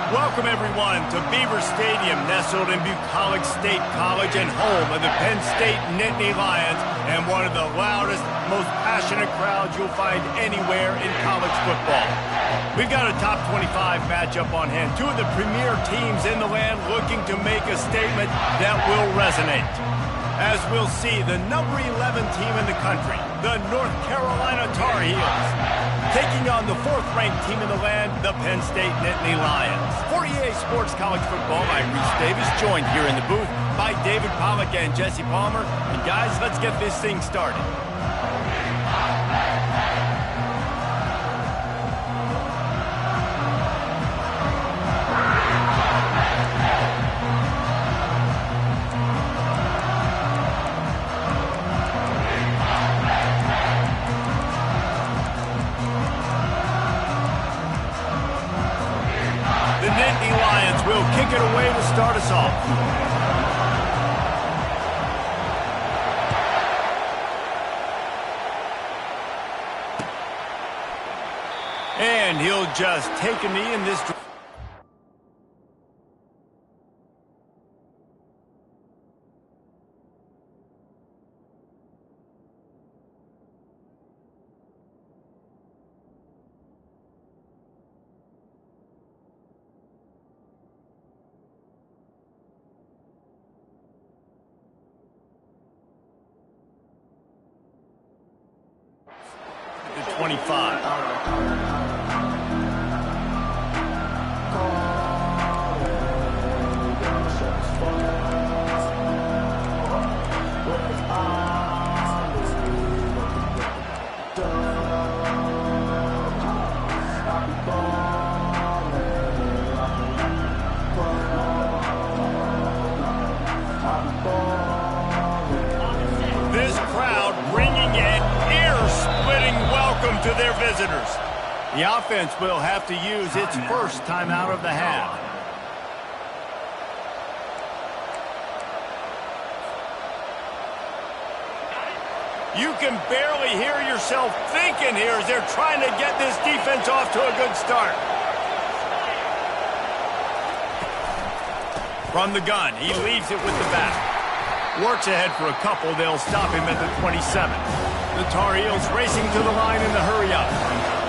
Welcome, everyone, to Beaver Stadium, nestled in Bucolic State College and home of the Penn State Nittany Lions, and one of the loudest, most passionate crowds you'll find anywhere in college football. We've got a top 25 matchup on hand. Two of the premier teams in the land looking to make a statement that will resonate. As we'll see, the number 11 team in the country, the North Carolina Tar Heels, taking on the fourth-ranked team in the land, the Penn State Nittany Lions. For EA Sports College Football, I'm Reese Davis, joined here in the booth by David Pollack and Jesse Palmer. And guys, let's get this thing started. Will kick it away to start us off. And he'll just take a knee in this. To 25. This crowd bringing an ear-splitting welcome to their visitors. The offense will have to use its first timeout of the half. You can barely hear yourself thinking here as they're trying to get this defense off to a good start. From the gun, he leaves it with the back. Works ahead for a couple. They'll stop him at the 27. The Tar Heels racing to the line in the hurry-up.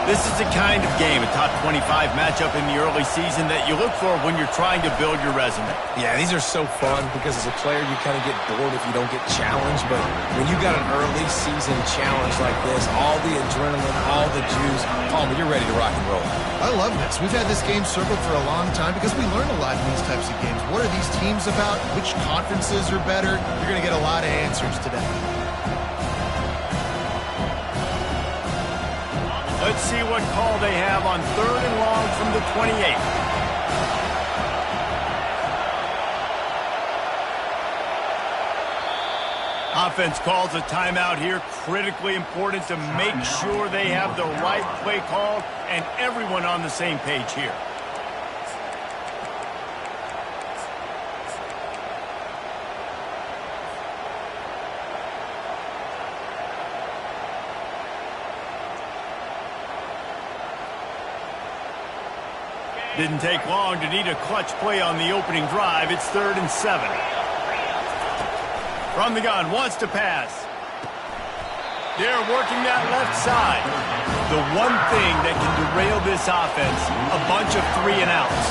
This is the kind of game, a top 25 matchup in the early season, that you look for when you're trying to build your resume. Yeah, these are so fun because as a player, you kind of get bored if you don't get challenged. But when you got an early season challenge like this, all the adrenaline, all the juice, Palmer, you're ready to rock and roll. I love this. We've had this game circled for a long time because we learn a lot in these types of games. What are these teams about? Which conferences are better? You're going to get a lot of answers today. Let's see what call they have on 3rd and long from the 28. Offense calls a timeout here. Critically important to make sure they have the right play called and everyone on the same page here. Didn't take long to need a clutch play on the opening drive. It's 3rd and 7. From the gun, wants to pass. They're working that left side. The one thing that can derail this offense, a bunch of 3-and-outs.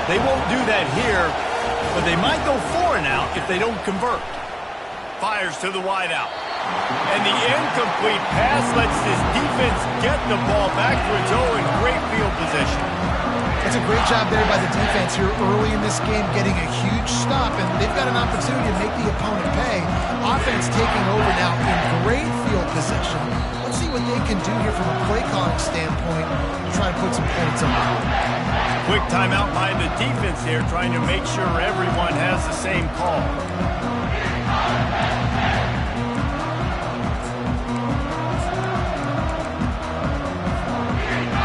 They won't do that here, but they might go 4-and-out if they don't convert. Fires to the wideout. And the incomplete pass lets this defense get the ball back to its own in great field position. It's a great job there by the defense here early in this game, getting a huge stop, and they've got an opportunity to make the opponent pay. Offense taking over now in great field position. Let's see what they can do here from a play calling standpoint to try to put some points on the board. Quick timeout by the defense here, trying to make sure everyone has the same call.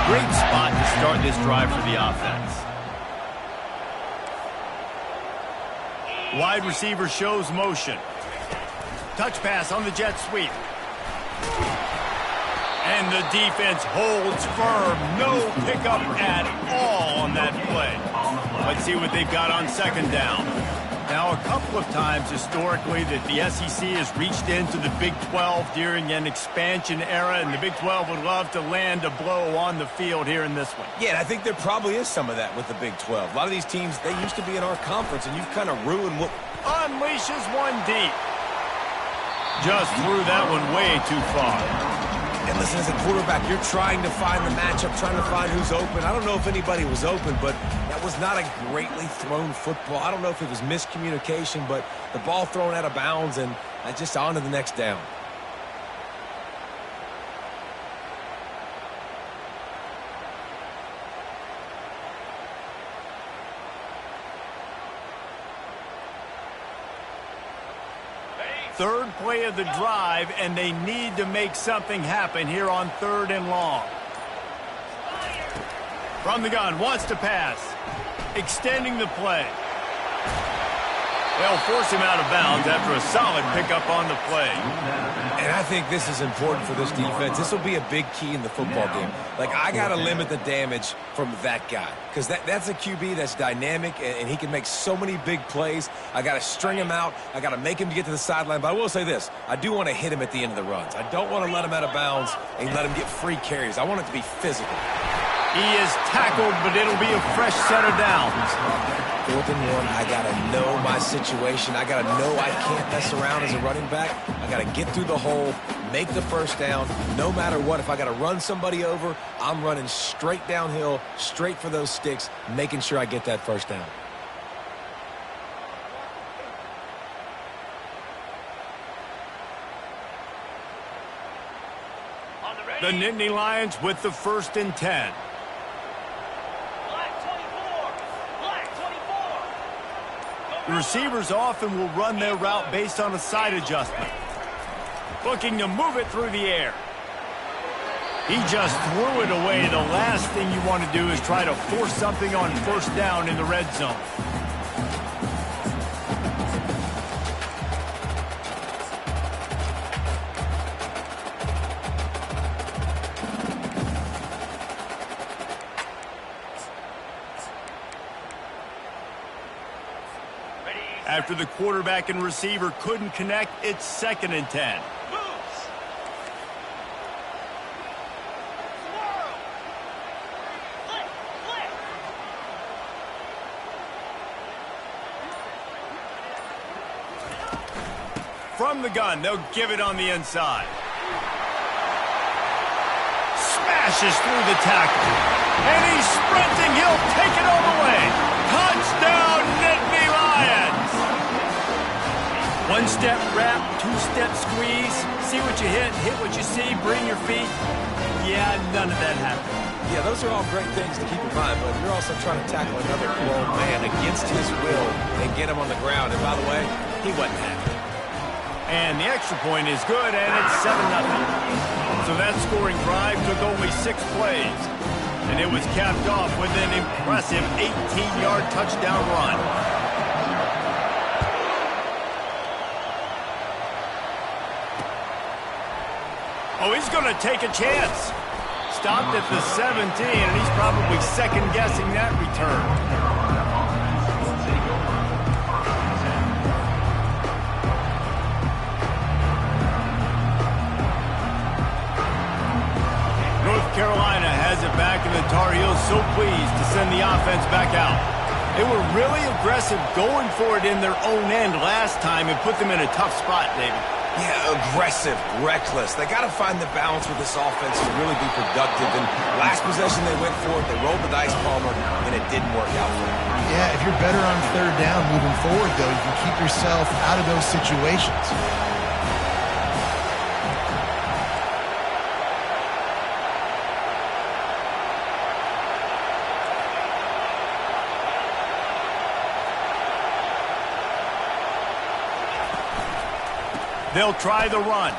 Great spot to start this drive for the offense. Wide receiver shows motion. Touch pass on the jet sweep. And the defense holds firm. No pickup at all on that play. Let's see what they've got on second down. Now, a couple of times historically that the SEC has reached into the Big 12 during an expansion era, and the Big 12 would love to land a blow on the field here in this one. Yeah, and I think there probably is some of that with the Big 12. A lot of these teams, they used to be in our conference, and you've kind of ruined what... Unleashes one deep. Just threw that one way too far. And listen, as a quarterback, you're trying to find the matchup, trying to find who's open. I don't know if anybody was open, but that was not a greatly thrown football. I don't know if it was miscommunication, but the ball thrown out of bounds, and just on to the next down. Third play of the drive, and they need to make something happen here on 3rd and long. From the gun, wants to pass. Extending the play. They'll force him out of bounds after a solid pickup on the play. And I think this is important for this defense. This will be a big key in the football game. Like, I got to limit the damage from that guy. Because that's a QB that's dynamic, and he can make so many big plays. I got to string him out. I got to make him get to the sideline. But I will say this. I do want to hit him at the end of the runs. I don't want to let him out of bounds and let him get free carries. I want it to be physical. He is tackled, but it'll be a fresh set of downs. 4th and 1, I got to know my situation. I got to know I can't mess around as a running back. I got to get through the hole, make the first down, no matter what. If I got to run somebody over, I'm running straight downhill, straight for those sticks, making sure I get that first down. The Nittany Lions with the 1st and 10. The receivers often will run their route based on a side adjustment. Looking to move it through the air. He just threw it away. The last thing you want to do is try to force something on 1st down in the red zone. After the quarterback and receiver couldn't connect, it's 2nd and 10. From the gun, they'll give it on the inside. Smashes through the tackle. And he's sprinting. He'll take it all the way. Touchdown, Nittany Lions! 1-step wrap, 2-step squeeze. See what you hit what you see, bring your feet. Yeah, none of that happened. Yeah, those are all great things to keep in mind, but you're also trying to tackle another grown man against his will and get him on the ground. And by the way, he wasn't happy. And the extra point is good, and it's 7-0. So that scoring drive took only 6 plays. And it was capped off with an impressive 18-yard touchdown run. Oh, he's going to take a chance. Stopped at the 17, and he's probably second-guessing that return. Carolina has it back, and the Tar Heels so pleased to send the offense back out. They were really aggressive going for it in their own end last time and put them in a tough spot, David. Yeah, aggressive, reckless. They got to find the balance with this offense to really be productive. And last possession they went for it, they rolled the dice, Palmer, and it didn't work out for them. Yeah, if you're better on third down moving forward, though, you can keep yourself out of those situations. They'll try the run.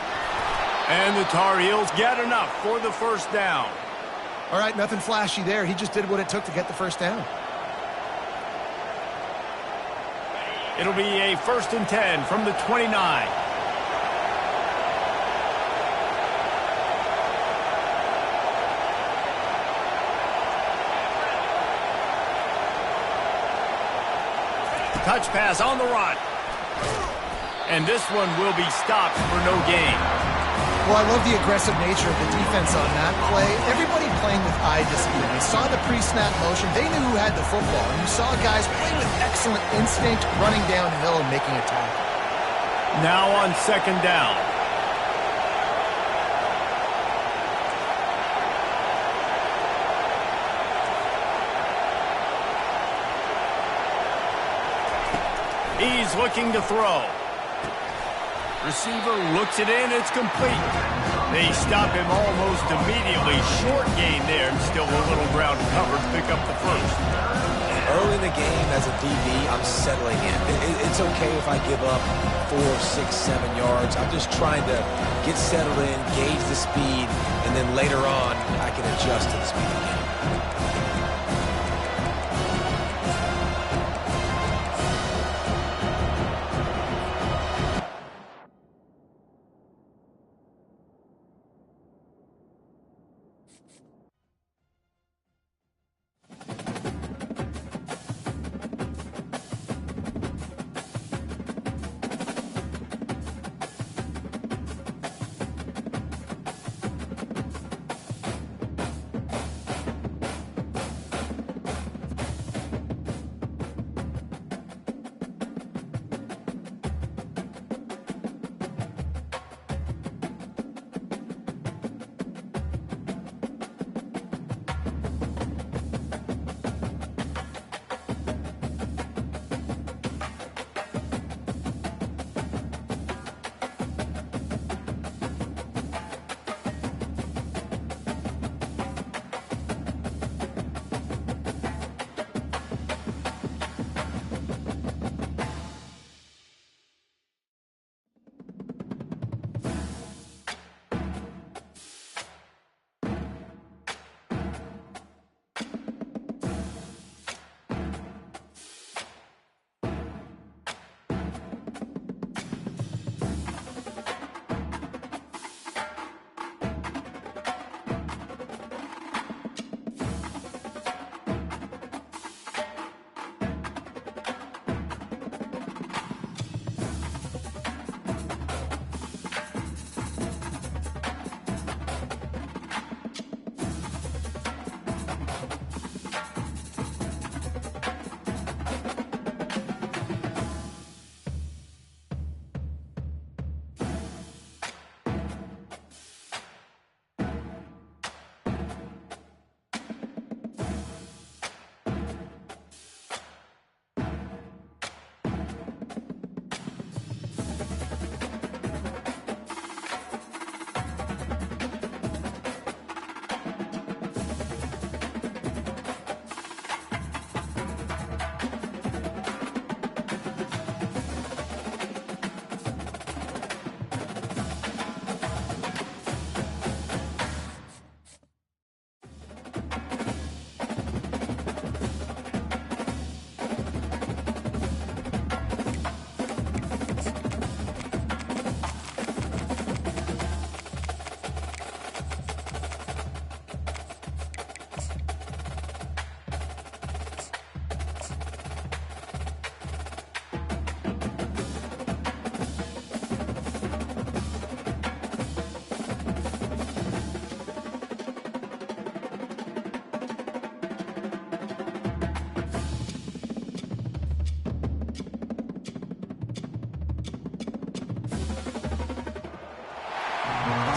And the Tar Heels get enough for the first down. All right, nothing flashy there. He just did what it took to get the first down. It'll be a 1st and 10 from the 29. Touch pass on the run. And this one will be stopped for no gain. Well, I love the aggressive nature of the defense on that play. Everybody playing with eye discipline. They saw the pre-snap motion. They knew who had the football. And you saw guys play with excellent instinct, running downhill and making a tackle. Now on 2nd down. He's looking to throw. Receiver looks it in. It's complete. They stop him almost immediately. Short gain there, and still a little ground covered to pick up the first. Early in the game, as a DB, I'm settling in. It's okay if I give up 4, 6, 7 yards. I'm just trying to get settled in, gauge the speed, and then later on, I can adjust to the speed again.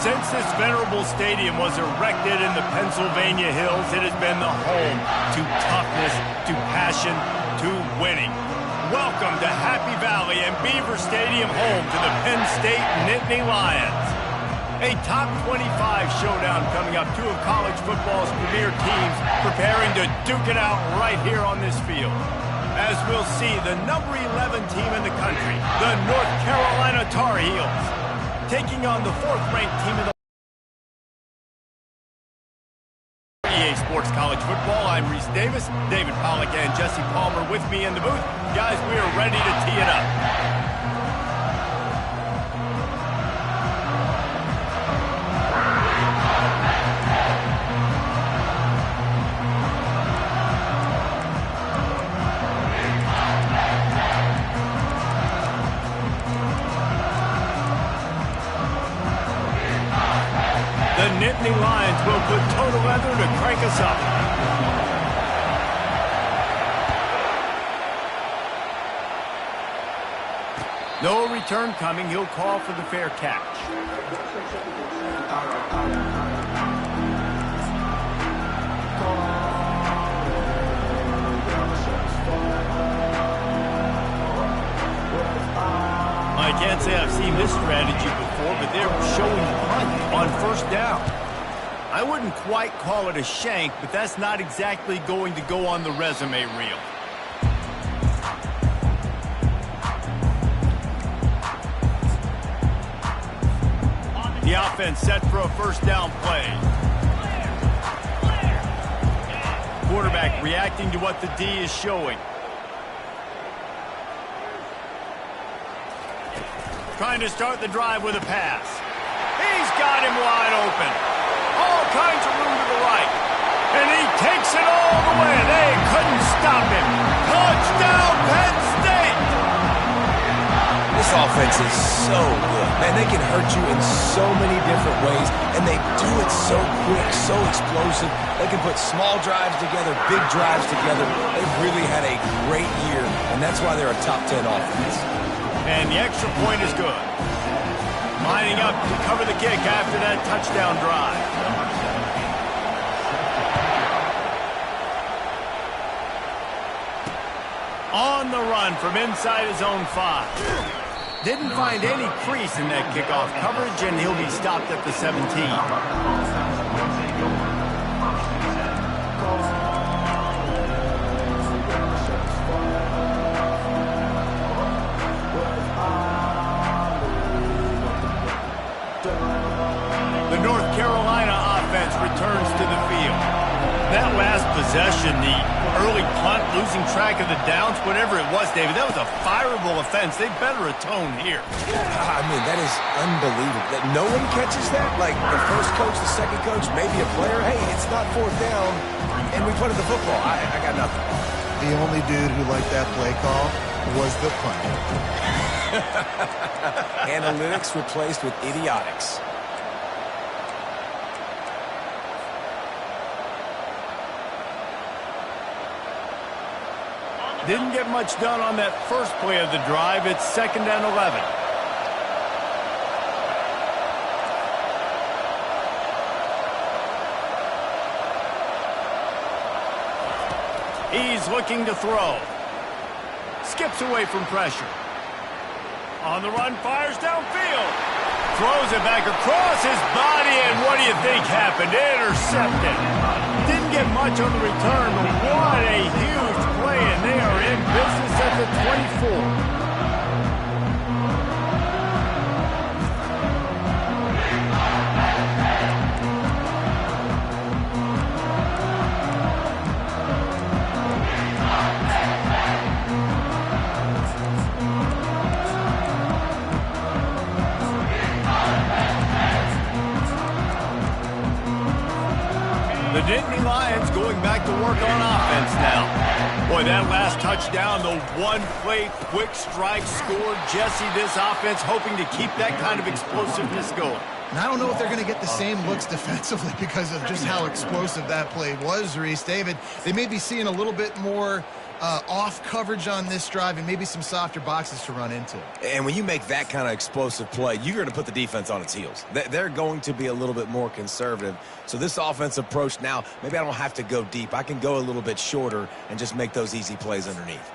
Since this venerable stadium was erected in the Pennsylvania hills, it has been the home to toughness, to passion, to winning. Welcome to Happy Valley and Beaver Stadium, home to the Penn State Nittany Lions. A top 25 showdown coming up. Two of college football's premier teams preparing to duke it out right here on this field. As we'll see, the number 11 team in the country, the North Carolina Tar Heels, taking on the 4th-ranked team in the EA Sports College Football. I'm Reese Davis, David Pollack and Jesse Palmer with me in the booth. Guys, we are ready to tee it up. The Nittany Lions will put total leather to crank us up. No return coming. He'll call for the fair catch. I can't say I've seen this strategy before, but they're showing punt on first down. I wouldn't quite call it a shank, but that's not exactly going to go on the resume reel. The offense set for a first down play. Quarterback reacting to what the D is showing. Trying to start the drive with a pass. He's got him wide open. All kinds of room to the right. And he takes it all the way. They couldn't stop him. Touchdown, Penn State! This offense is so good. Man, they can hurt you in so many different ways, and they do it so quick, so explosive. They can put small drives together, big drives together. They've really had a great year, and that's why they're a top 10 offense. And the extra point is good. Lining up to cover the kick after that touchdown drive. On the run from inside his own 5. Didn't find any crease in that kickoff coverage, and he'll be stopped at the 17. The North Carolina offense returns to the field. That last possession, the early punt, losing track of the downs, whatever it was, David, that was a fireable offense. They better atone here. I mean, that is unbelievable. That no one catches that? Like the first coach, the second coach, maybe a player. Hey, it's not 4th down, and we punted the football. I got nothing. The only dude who liked that play call was the punter. Analytics replaced with idiotics. Didn't get much done on that first play of the drive. It's 2nd and 11. He's looking to throw. Skips away from pressure. On the run, fires downfield. Throws it back across his body, and what do you think happened? Intercepted. Didn't get much on the return, but what a huge play, and they are in business at the 24. The Nittany Lions going back to work on offense now. Boy, that last touchdown, the one-play quick strike score. Jesse, this offense hoping to keep that kind of explosiveness going. And I don't know if they're going to get the same looks defensively because of just how explosive that play was, Reese. David, they may be seeing a little bit more off coverage on this drive and maybe some softer boxes to run into. And when you make that kind of explosive play, you're going to put the defense on its heels. They're going to be a little bit more conservative. So this offensive approach now, maybe I don't have to go deep. I can go a little bit shorter and just make those easy plays underneath.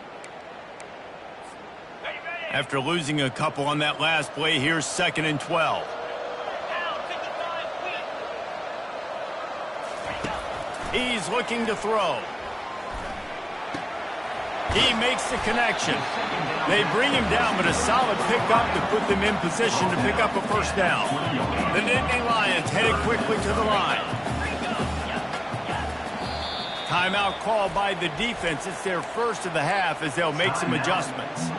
After losing a couple on that last play, here's 2nd and 12. He's looking to throw. He makes the connection. They bring him down, but a solid pickup to put them in position to pick up a first down. The Nittany Lions headed quickly to the line. Timeout called by the defense. It's their first of the half as they'll make some adjustments.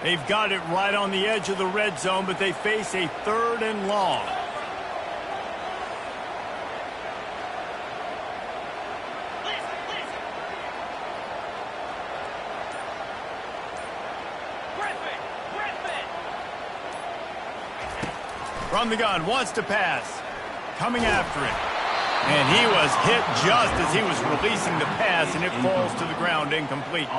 They've got it right on the edge of the red zone, but they face a 3rd and long. From the gun, wants to pass. Coming after it. And he was hit just as he was releasing the pass, and it falls to the ground incomplete.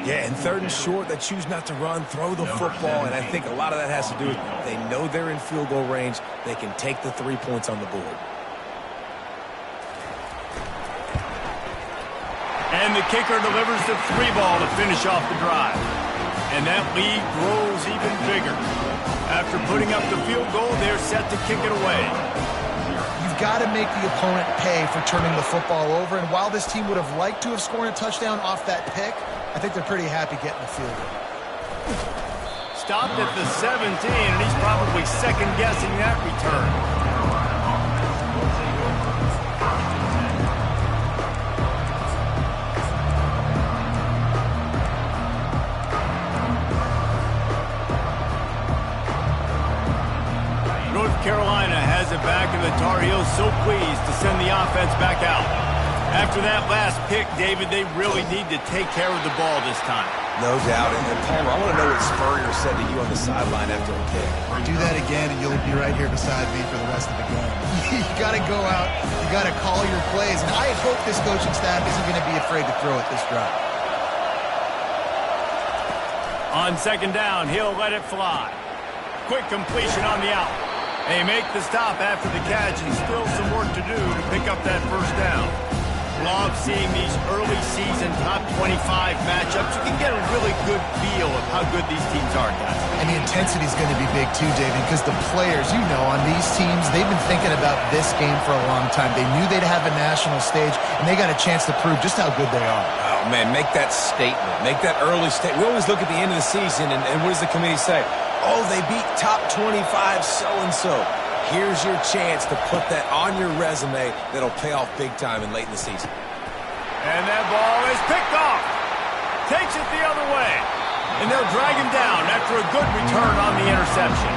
Yeah, and 3rd and short, they choose not to run, throw the football, and I think a lot of that has to do with they know they're in field goal range. They can take the 3 points on the board. And the kicker delivers the 3 ball to finish off the drive. And that lead grows even bigger. After putting up the field goal, they're set to kick it away. You've got to make the opponent pay for turning the football over, and while this team would have liked to have scored a touchdown off that pick, I think they're pretty happy getting the field goal. Stopped at the 17, and he's probably second-guessing that return. Carolina has it back, and the Tar Heels so pleased to send the offense back out. After that last pick, David, they really need to take care of the ball this time. No doubt. And Palmer, I want to know what Spurrier said to you on the sideline after a pick. Do that again, and you'll be right here beside me for the rest of the game. You got to go out. You got to call your plays, and I hope this coaching staff isn't going to be afraid to throw at this drive. On 2nd down, he'll let it fly. Quick completion on the out. They make the stop after the catch, and still some work to do to pick up that first down. Love seeing these early season top 25 matchups. You can get a really good feel of how good these teams are, guys. And the intensity is going to be big too, David, because the players, you know, on these teams, they've been thinking about this game for a long time. They knew they'd have a national stage, and they got a chance to prove just how good they are. Oh, man, make that statement. Make that early statement. We always look at the end of the season, and what does the committee say? Oh, they beat top 25 so-and-so. Here's your chance to put that on your resume that'll pay off big time and late in the season. And that ball is picked off. Takes it the other way. And they'll drag him down after a good return on the interception.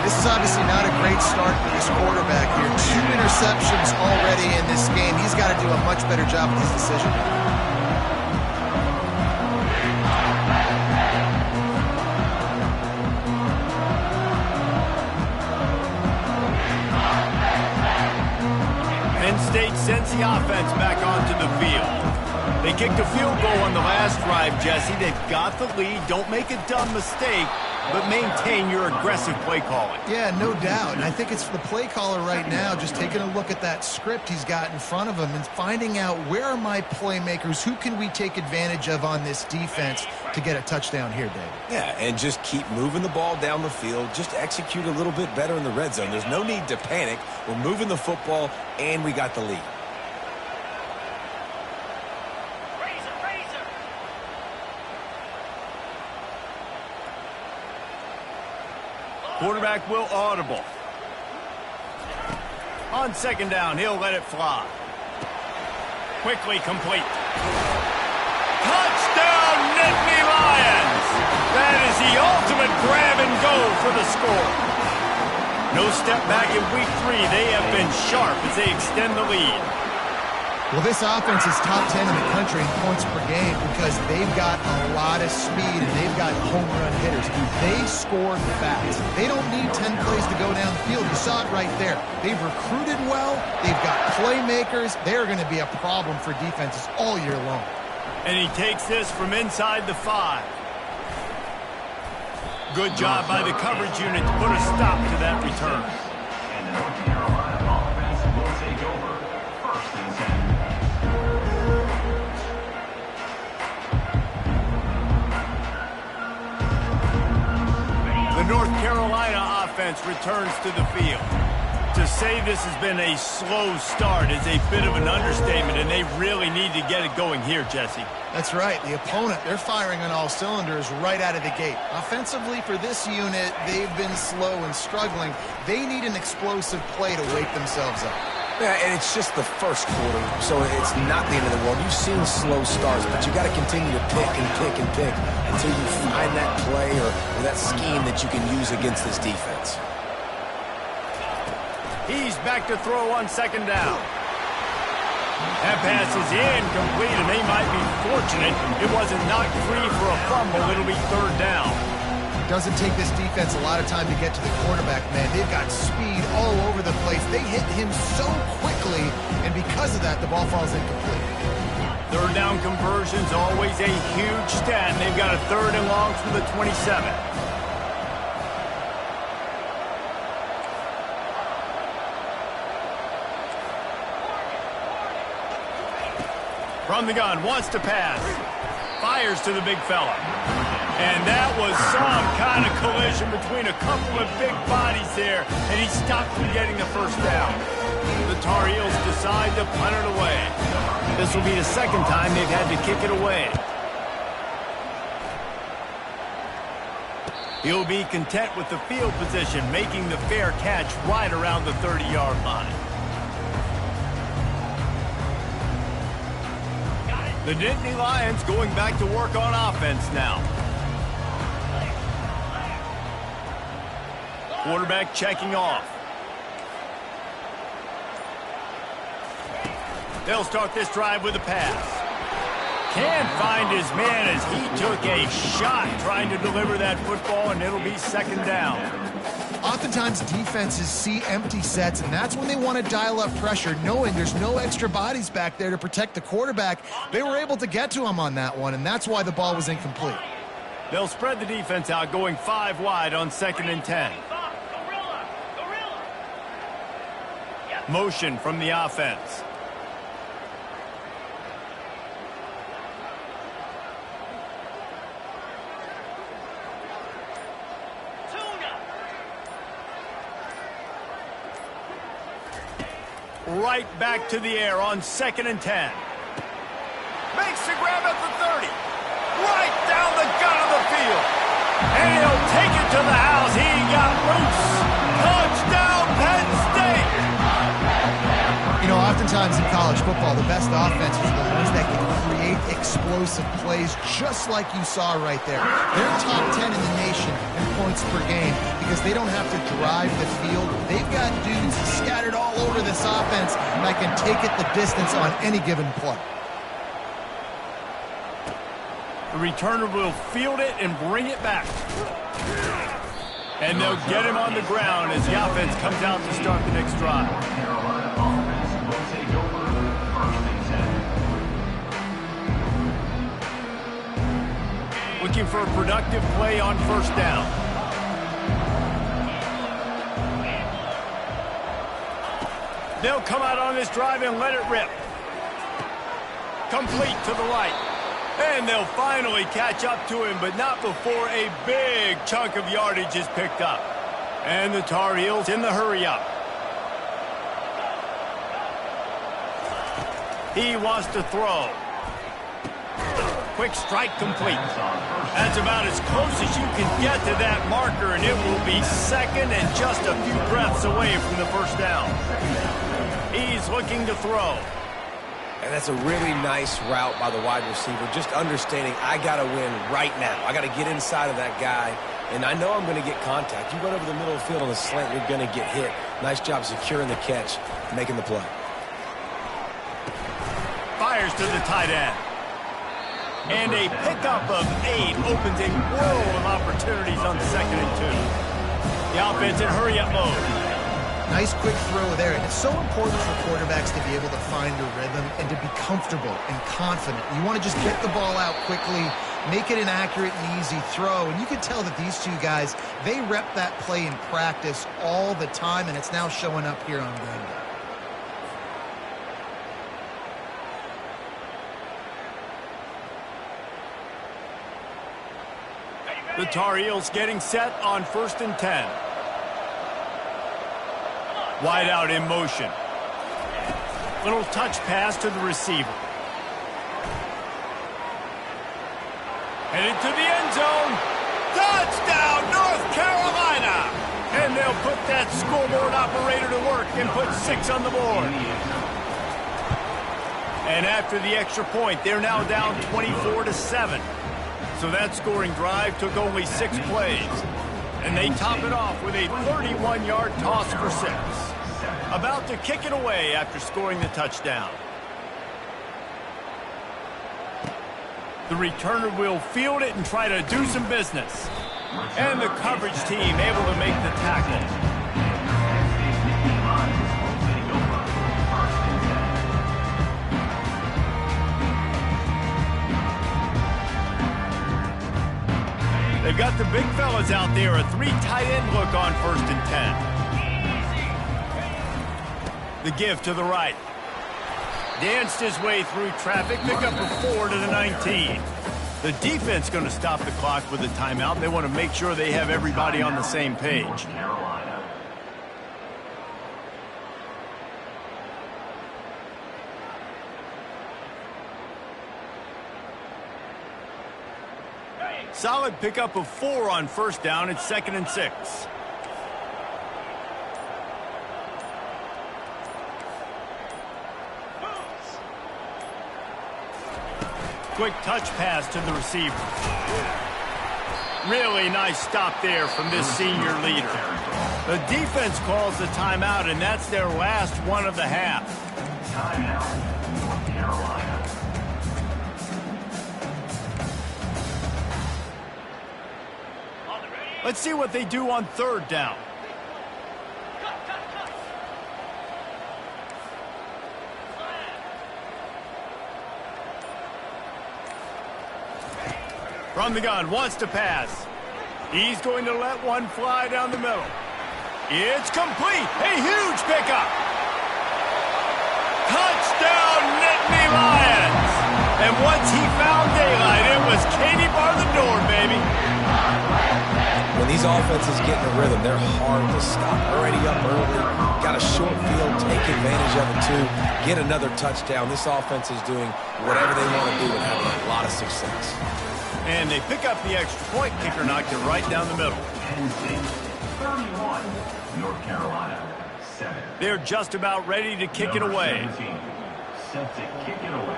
This is obviously not a great start for this quarterback here. 2 interceptions already in this game. He's got to do a much better job with his decision. State sends the offense back onto the field. They kicked a field goal on the last drive, Jesse. They've got the lead. Don't make a dumb mistake, but maintain your aggressive play calling. Yeah, no doubt. And I think it's the play caller right now just taking a look at that script he's got in front of him and finding out where are my playmakers, who can we take advantage of on this defense to get a touchdown here, David. Yeah, and just keep moving the ball down the field. Just execute a little bit better in the red zone. There's no need to panic. We're moving the football, and we got the lead. Quarterback will audible. On 2nd down, he'll let it fly. Quickly complete. Touchdown, Nittany Lions! That is the ultimate grab and go for the score. No step back in week 3. They have been sharp as they extend the lead. Well, this offense is top 10 in the country in points per game because they've got a lot of speed and they've got home run hitters. They score fast. They don't need 10 plays to go down the field. You saw it right there. They've recruited well. They've got playmakers. They're going to be a problem for defenses all year long. And he takes this from inside the 5. Good job by the coverage unit to put a stop to that return. And the North Carolina offense will take over 1st and 10. The North Carolina offense returns to the field. To say this has been a slow start is a bit of an understatement, and they really need to get it going here, Jesse. That's right. The opponent, they're firing on all cylinders right out of the gate. Offensively, for this unit, they've been slow and struggling. They need an explosive play to wake themselves up. Yeah, and it's just the first quarter, so it's not the end of the world. You've seen slow starts, but you got to continue to pick and pick and pick until you find that play or that scheme that you can use against this defense. He's back to throw on 2nd down. That pass is incomplete, and they might be fortunate it wasn't knocked free for a fumble. It'll be 3rd down. It doesn't take this defense a lot of time to get to the quarterback, man. They've got speed all over the place. They hit him so quickly, and because of that, the ball falls incomplete. 3rd down conversion's always a huge stat, and they've got a 3rd and long from the 27. From the gun, wants to pass. Fires to the big fella. And that was some kind of collision between a couple of big bodies there, and he stopped from getting the 1st down. The Tar Heels decide to punt it away. This will be the 2nd time they've had to kick it away. He'll be content with the field position, making the fair catch right around the 30-yard line. The Nittany Lions going back to work on offense now. Quarterback checking off. They'll start this drive with a pass. Can't find his man as he took a shot trying to deliver that football, and it'll be 2nd down. Oftentimes, defenses see empty sets, and that's when they want to dial up pressure, knowing there's no extra bodies back there to protect the quarterback. They were able to get to him on that one, and that's why the ball was incomplete. They'll spread the defense out, going 5 wide on 2nd and 10. Motion from the offense. Right back to the air on 2nd and 10. Makes the grab at the 30. Right down the gut of the field. And he'll take it to the house. He got loose. Touchdown, Penn State. You know, oftentimes in college football, the best offenses are the ones that can create explosive plays just like you saw right there. They're top 10 in the nation in points per game because they don't have to drive the field. They've got dudes scattered all over this offense that can take it the distance on any given play. The returner will field it and bring it back. And they'll get him on the ground as the offense comes out to start the next drive. Carolina offense will take over 1st and 10. Looking for a productive play on 1st down. They'll come out on this drive and let it rip. Complete to the right. And they'll finally catch up to him, but not before a big chunk of yardage is picked up. And the Tar Heels in the hurry-up. He wants to throw. Quick strike complete. That's about as close as you can get to that marker, and it will be 2nd and just a few breaths away from the 1st down. He's looking to throw. And that's a really nice route by the wide receiver, just understanding I got to win right now. I got to get inside of that guy, and I know I'm going to get contact. You run over the middle of the field on a slant, you're going to get hit. Nice job securing the catch, making the play. fires to the tight end. And a pickup of 8 opens a world of opportunities on 2nd and 2. The offense in hurry-up mode. Nice quick throw there, and it's so important for quarterbacks to be able to find a rhythm and to be comfortable and confident. You want to just get the ball out quickly, make it an accurate and easy throw, and you can tell that these two guys, they rep that play in practice all the time, and it's now showing up here on game day. The Tar Heels getting set on 1st and 10. Wide out in motion. Little touch pass to the receiver. Headed to the end zone. Touchdown, North Carolina! And they'll put that scoreboard operator to work and put 6 on the board. And after the extra point, they're now down 24-7. So that scoring drive took only 6 plays. And they top it off with a 31-yard toss for 6. About to kick it away after scoring the touchdown. The returner will field it and try to do some business. And the coverage team able to make the tackle. They've got the big fellas out there, a 3 tight end look on 1st and 10. The give to the right. Danced his way through traffic, pick up a 4 to the 19. The defense going to stop the clock with a timeout. They want to make sure they have everybody on the same page. Solid pickup of 4 on 1st down. It's 2nd and 6. Quick touch pass to the receiver. Really nice stop there from this senior leader. The defense calls the timeout, and that's their last one of the half. Timeout, North Carolina. Let's see what they do on 3rd down. From the gun, wants to pass. He's going to let one fly down the middle. It's complete. A huge pickup. Touchdown, Nittany Lions. And once he found daylight, it was Katie bar the door, baby. When these offenses get in a rhythm, they're hard to stop. Already up early, got a short field, take advantage of it too, get another touchdown. This offense is doing whatever they want to do and having a lot of success. And they pick up the extra point. Kicker knocked it right down the middle. 31, North Carolina, 7. They're just about ready to kick it away. 17, set to kick it away.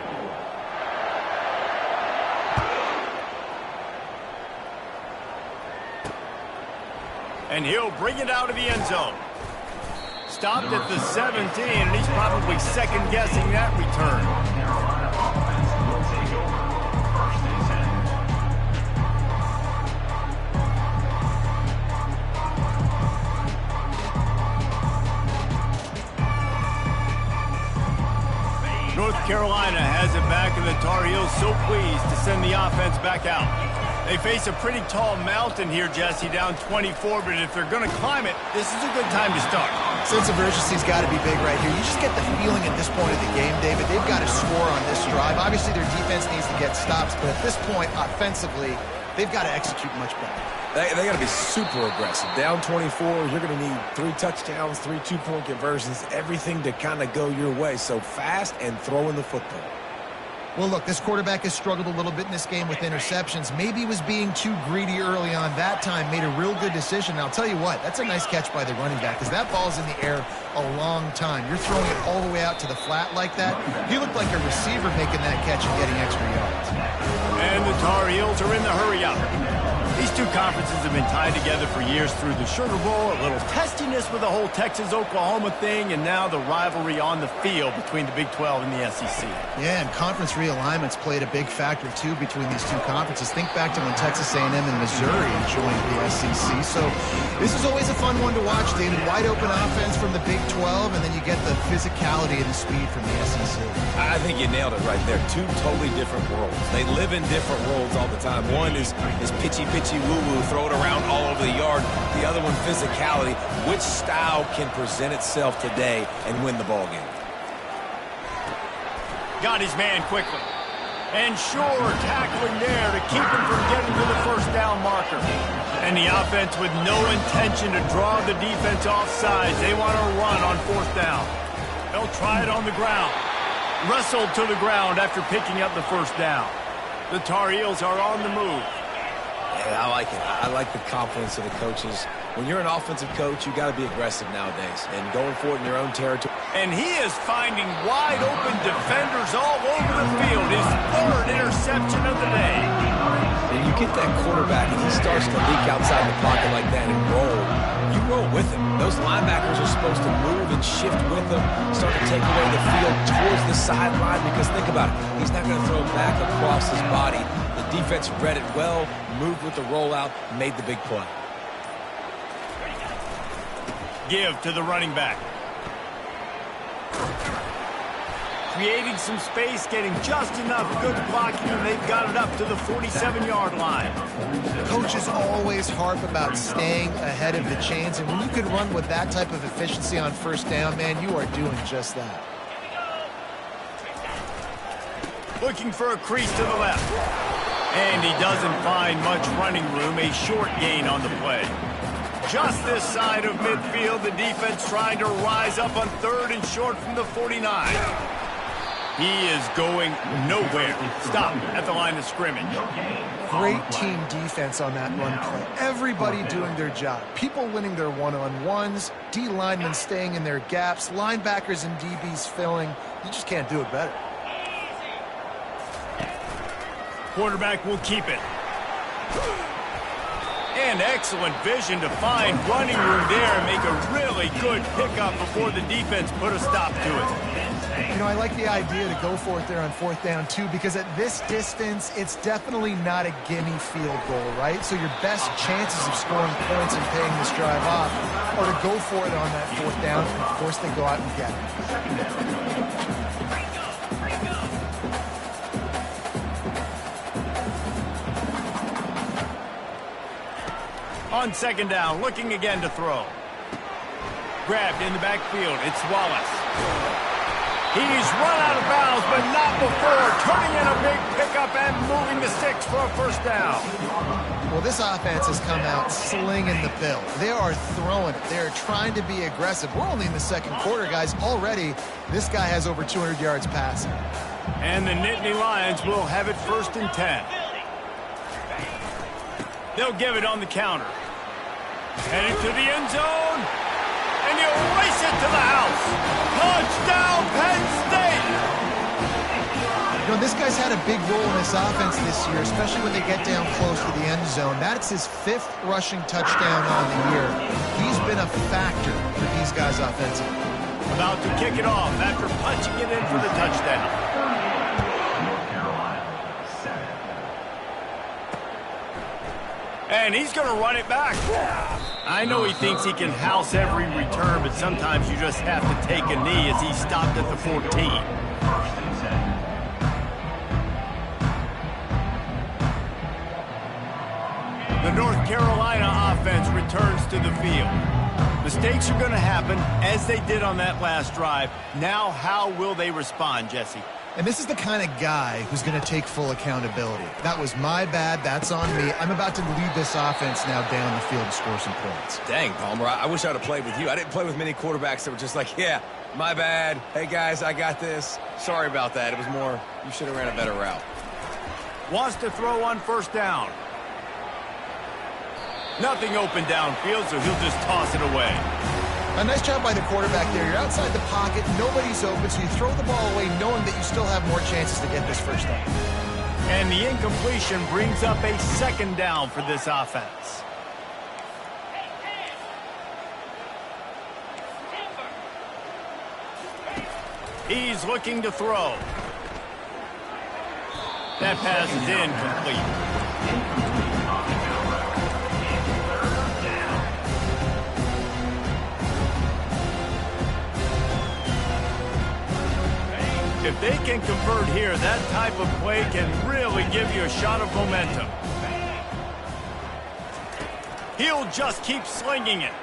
And he'll bring it out of the end zone. Stopped at the 17, and he's probably second-guessing that return. North Carolina offense will take over 1st and 10. North Carolina has it back, and the Tar Heels so pleased to send the offense back out. They face a pretty tall mountain here, Jesse, down 24, but if they're going to climb it, this is a good time to start. Sense of urgency's got to be big right here. You just get the feeling at this point of the game, David, they've got to score on this drive. Obviously, their defense needs to get stops, but at this point, offensively, they've got to execute much better. They got to be super aggressive. Down 24, you're going to need 3 touchdowns, 3 two-point conversions, everything to kind of go your way. So fast and throwing the football. Well, look, this quarterback has struggled a little bit in this game with interceptions. Maybe he was being too greedy early on. That time made a real good decision. And I'll tell you what, that's a nice catch by the running back because that ball's in the air a long time. You're throwing it all the way out to the flat like that. He looked like a receiver making that catch and getting extra yards. And the Tar Heels are in the hurry-up. These two conferences have been tied together for years through the Sugar Bowl, a little testiness with the whole Texas-Oklahoma thing, and now the rivalry on the field between the Big 12 and the SEC. Yeah, and conference realignments played a big factor, too, between these two conferences. Think back to when Texas A&M and Missouri joined the SEC. So this is always a fun one to watch, David. Wide open offense from the Big 12, and then you get the physicality and the speed from the SEC. I think you nailed it right there. Two totally different worlds. They live in different worlds all the time. One is pitchy woo-woo, throw it around all over the yard. The other one, physicality. Which style can present itself today and win the ball game? Got his man quickly. And sure, tackling there to keep him from getting to the first down marker. And the offense with no intention to draw the defense off sides. They want to run on fourth down. They'll try it on the ground. Wrestled to the ground after picking up the first down. The Tar Heels are on the move. Yeah, I like it. I like the confidence of the coaches. When you're an offensive coach, you got to be aggressive nowadays and going for it in your own territory. And he is finding wide-open defenders all over the field. His third interception of the day. And you get that quarterback and he starts to leak outside the pocket like that and roll. You roll with him. Those linebackers are supposed to move and shift with him, start to take away the field towards the sideline, because think about it. He's not going to throw back across his body. The defense read it well, moved with the rollout, made the big play. Give to the running back. Creating some space, getting just enough good blocking, and they've got it up to the 47-yard line. Coaches always harp about staying ahead of the chains, and when you can run with that type of efficiency on first down, man, you are doing just that. Looking for a crease to the left. And he doesn't find much running room, a short gain on the play. Just this side of midfield, the defense trying to rise up on third and short from the 49. He is going nowhere. Stop at the line of scrimmage. Great team defense on that run play. Everybody doing their job. People winning their one-on-ones, D linemen staying in their gaps, linebackers and DBs filling. You just can't do it better. Quarterback will keep it. And excellent vision to find running room there and make a really good pickup before the defense put a stop to it. You know, I like the idea to go for it there on fourth down, too, because at this distance, it's definitely not a gimme field goal, right? So your best chances of scoring points and paying this drive off are to go for it on that fourth down, and of course they go out and get it. On second down, looking again to throw. Grabbed in the backfield, it's Wallace. He's run out of bounds, but not before turning in a big pickup and moving the sticks for a first down. Well, this offense has come out slinging the bill. They are throwing it. They are trying to be aggressive. We're only in the second quarter, guys. Already, this guy has over 200 yards passing. And the Nittany Lions will have it 1st and 10. They'll give it on the counter. Heading to the end zone. And you race it to the house. Touchdown, Penn State! You know, this guy's had a big role in this offense this year, especially when they get down close to the end zone. That's his 5th rushing touchdown on the year. He's been a factor for these guys offensively. About to kick it off after punching it in for the touchdown. And he's going to run it back. I know he thinks he can house every return, but sometimes you just have to take a knee as he stopped at the 14. The North Carolina offense returns to the field. Mistakes are going to happen, as they did on that last drive. Now, how will they respond, Jesse? And this is the kind of guy who's going to take full accountability. That was my bad. That's on me. I'm about to lead this offense now down the field to score some points. Dang, Palmer, I wish I would have played with you. I didn't play with many quarterbacks that were just like, yeah, my bad. Hey, guys, I got this. Sorry about that. It was more, you should have ran a better route. Wants to throw on first down. Nothing open downfield, so he'll just toss it away. A nice job by the quarterback there. You're outside the pocket, nobody's open, so you throw the ball away knowing that you still have more chances to get this first down. And the incompletion brings up a second down for this offense. He's looking to throw. That pass is incomplete. If they can convert here, that type of play can really give you a shot of momentum. He'll just keep slinging it.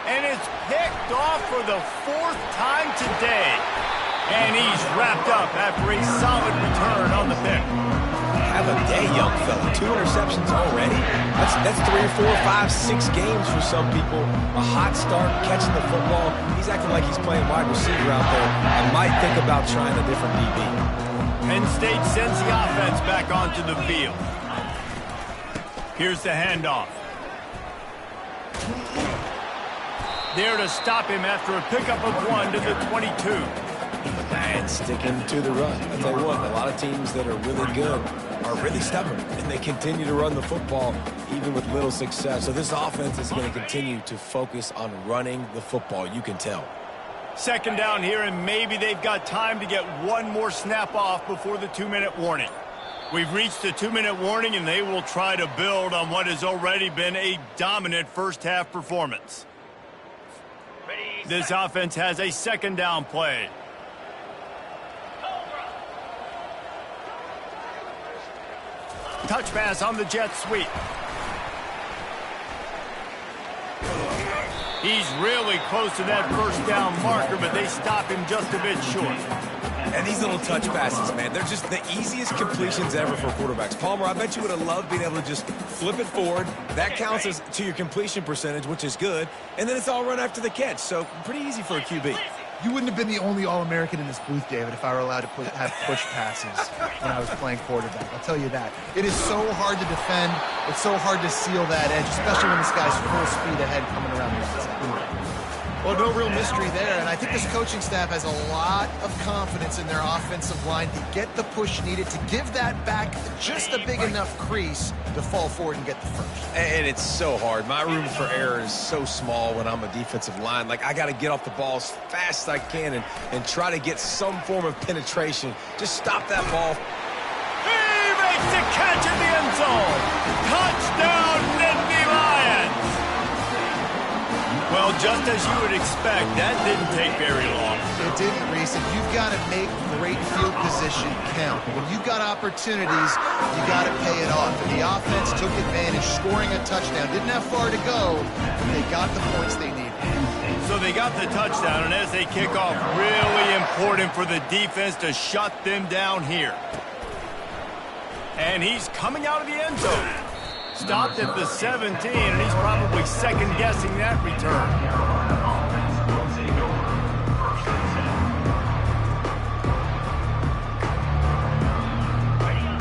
And it's picked off for the 4th time today. And he's wrapped up after a solid return on the pick. Have a day, young fella. 2 interceptions already? That's 3 or 4, 5, 6 games for some people. A hot start, catching the football. He's acting like he's playing wide receiver out there. I might think about trying a different DB. Penn State sends the offense back onto the field. Here's the handoff. There to stop him after a pickup of 1 to the 22. And sticking to the run. I'll tell you what, a lot of teams that are really good are really stubborn, and they continue to run the football even with little success. So this offense is going to continue to focus on running the football. You can tell. Second down here, and maybe they've got time to get one more snap off before the 2-minute warning. We've reached the 2-minute warning, and they will try to build on what has already been a dominant first-half performance. This offense has a second down play. Touch pass on the jet sweep. He's really close to that first down marker, but they stop him just a bit short. And these little touch passes, man, they're just the easiest completions ever for quarterbacks. Palmer, I bet you would have loved being able to just flip it forward. That counts as to your completion percentage, which is good. And then it's all run after the catch, so pretty easy for a QB. You wouldn't have been the only All-American in this booth, David, if I were allowed to have push passes when I was playing quarterback. I'll tell you that. It is so hard to defend. It's so hard to seal that edge, especially when this guy's full speed ahead coming around the outside. Well, no real mystery there, and I think this coaching staff has a lot of confidence in their offensive line to get the push needed, to give that back just a big enough crease to fall forward and get the first. And it's so hard. My room for error is so small when I'm a defensive line. Like, I got to get off the ball as fast as I can and try to get some form of penetration. Just stop that ball. He makes the catch in the end zone. Touchdown, Nittany Lions. Well, just as you would expect, that didn't take very long. It didn't, Reese, and you've got to make great field position count. When you've got opportunities, you got to pay it off. And the offense took advantage, scoring a touchdown. Didn't have far to go, but they got the points they needed. So they got the touchdown, and as they kick off, really important for the defense to shut them down here. And he's coming out of the end zone. Stopped at the 17, and he's probably second-guessing that return.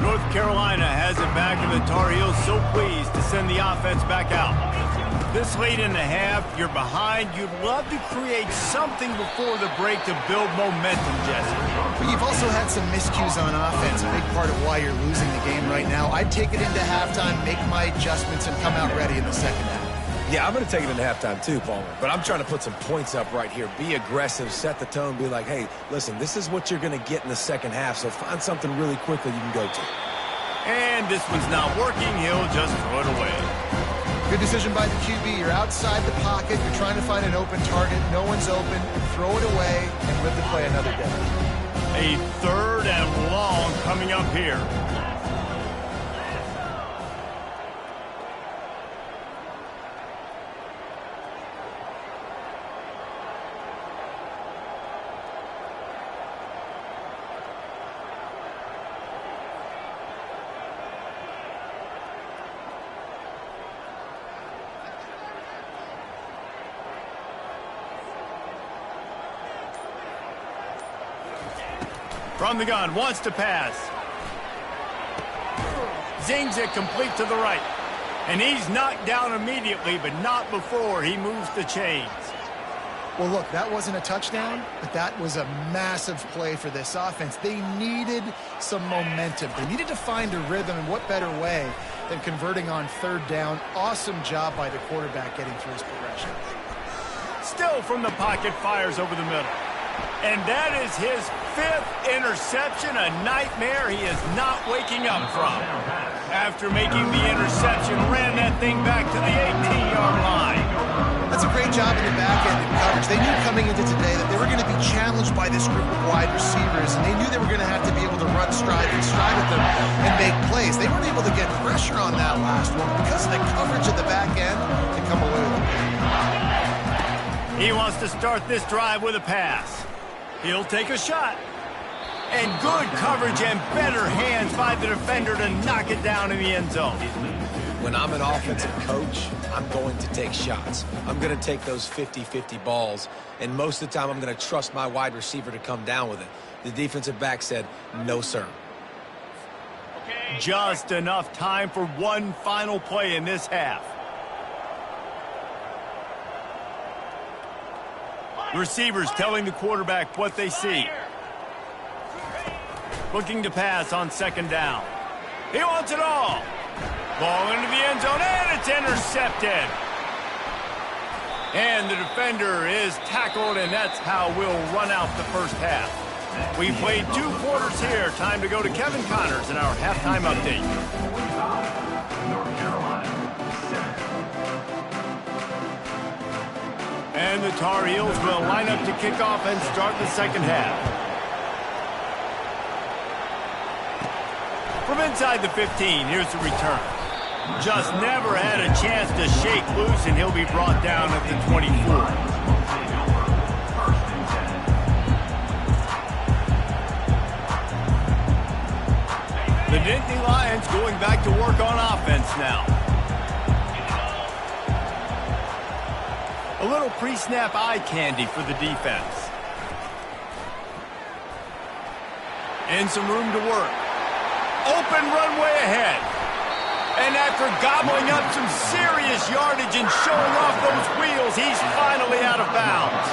North Carolina has it back, and the Tar Heels so pleased to send the offense back out. This late in the half, you're behind. You'd love to create something before the break to build momentum, Jesse. But you've also had some miscues on offense, a big part of why you're losing the game right now. I'd take it into halftime, make my adjustments, and come out ready in the second half. Yeah, I'm going to take it into halftime too, Palmer. But I'm trying to put some points up right here. Be aggressive, set the tone, be like, hey, listen, this is what you're going to get in the second half, so find something really quickly you can go to. And this one's not working. He'll just throw it away. Good decision by the QB. You're outside the pocket. You're trying to find an open target. No one's open. Throw it away and live to play another day. A 3rd and long coming up here. From the gun, wants to pass. Zings it complete to the right. And he's knocked down immediately, but not before he moves the chains. Well, look, that wasn't a touchdown, but that was a massive play for this offense. They needed some momentum. They needed to find a rhythm, and what better way than converting on third down. Awesome job by the quarterback getting through his progression. Still from the pocket, fires over the middle. And that is his 5th interception, a nightmare he is not waking up from. After making the interception, ran that thing back to the 18-yard line. That's a great job in the back end in coverage. They knew coming into today that they were going to be challenged by this group of wide receivers, and they knew they were going to have to be able to run stride with them and make plays. They weren't able to get pressure on that last one because of the coverage at the back end to come away with it. He wants to start this drive with a pass. He'll take a shot. And good coverage and better hands by the defender to knock it down in the end zone. When I'm an offensive coach, I'm going to take shots. I'm going to take those 50-50 balls, and most of the time I'm going to trust my wide receiver to come down with it. The defensive back said, no, sir. Just enough time for one final play in this half. Receivers telling the quarterback what they see. Looking to pass on second down. He wants it all. Ball into the end zone, and it's intercepted. And the defender is tackled, and that's how we'll run out the first half. We played 2 quarters here. Time to go to Kevin Connors in our halftime update. North Carolina, 7. And the Tar Heels will line up to kick off and start the second half. From inside the 15, here's the return. Just never had a chance to shake loose, and he'll be brought down at the 24. The Nittany Lions going back to work on offense now. A little pre-snap eye candy for the defense. And some room to work. Open runway ahead. And after gobbling up some serious yardage and showing off those wheels, he's finally out of bounds.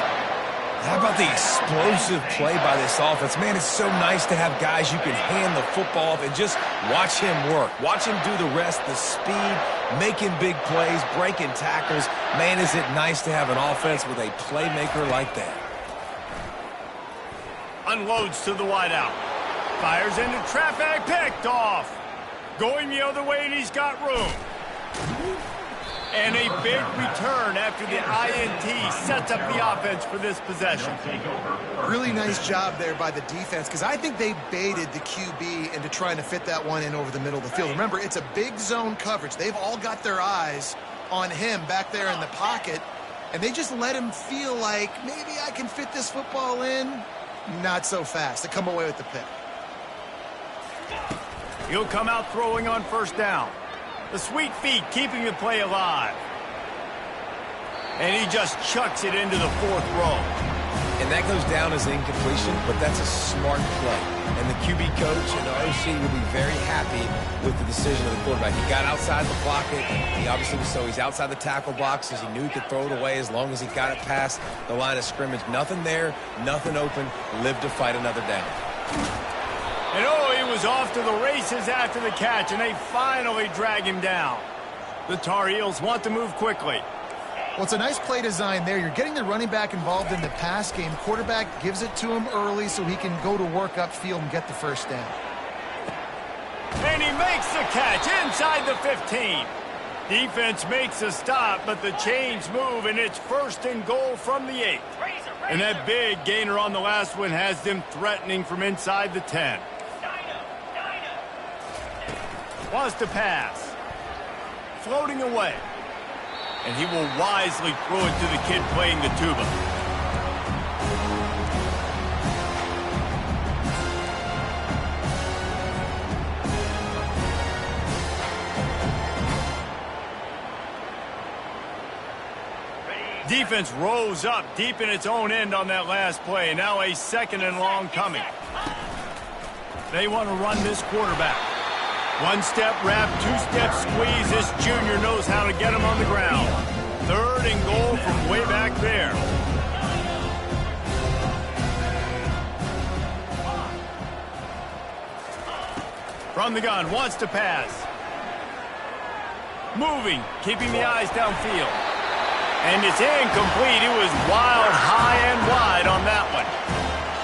How about the explosive play by this offense? Man, it's so nice to have guys you can hand the football off and just watch him work. Watch him do the rest, the speed, making big plays, breaking tackles. Man, is it nice to have an offense with a playmaker like that. Unloads to the wideout. Fires into traffic, picked off. Going the other way, and he's got room. And a big return after the INT sets up the offense for this possession. Really nice job there by the defense, because I think they baited the QB into trying to fit that one in over the middle of the field. Remember, it's a big zone coverage. They've all got their eyes on him back there in the pocket, and they just let him feel like, maybe I can fit this football in. Not so fast. They come away with the pick. He'll come out throwing on first down. The sweet feet keeping the play alive. And he just chucks it into the 4th row. And that goes down as incompletion, but that's a smart play. And the QB coach and the OC will be very happy with the decision of the quarterback. He got outside the pocket. He obviously was so he's outside the tackle boxes. He knew he could throw it away as long as he got it past the line of scrimmage. Nothing there, nothing open. Live to fight another down. And oh, he was off to the races after the catch, and they finally drag him down. The Tar Heels want to move quickly. Well, it's a nice play design there. You're getting the running back involved in the pass game. Quarterback gives it to him early so he can go to work upfield and get the first down. And he makes the catch inside the 15. Defense makes a stop, but the chains move, and it's 1st and goal from the 8. And that big gainer on the last one has them threatening from inside the 10. Wants to pass. Floating away. And he will wisely throw it to the kid playing the tuba. Defense rose up deep in its own end on that last play. Now a 2nd and long coming. They want to run this quarterback. 1-step wrap, 2-step squeeze. This junior knows how to get him on the ground. 3rd and goal from way back there. From the gun, wants to pass. Moving, keeping the eyes downfield. And it's incomplete. It was wild, high and wide on that one.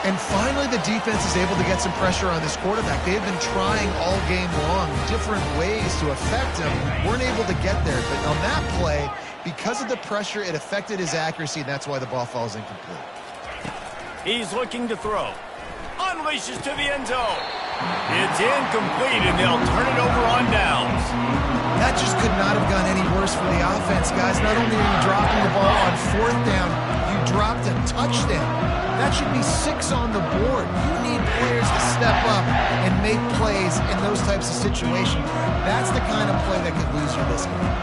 And finally, the defense is able to get some pressure on this quarterback. They've been trying all game long different ways to affect him. Weren't able to get there. But on that play, because of the pressure, it affected his accuracy, and that's why the ball falls incomplete. He's looking to throw. Unleashes to the end zone. It's incomplete, and they'll turn it over on downs. That just could not have gone any worse for the offense, guys. Not only are you dropping the ball on 4th down, you dropped a touchdown. That should be 6 on the board. You need players to step up and make plays in those types of situations. That's the kind of play that could lose you this game.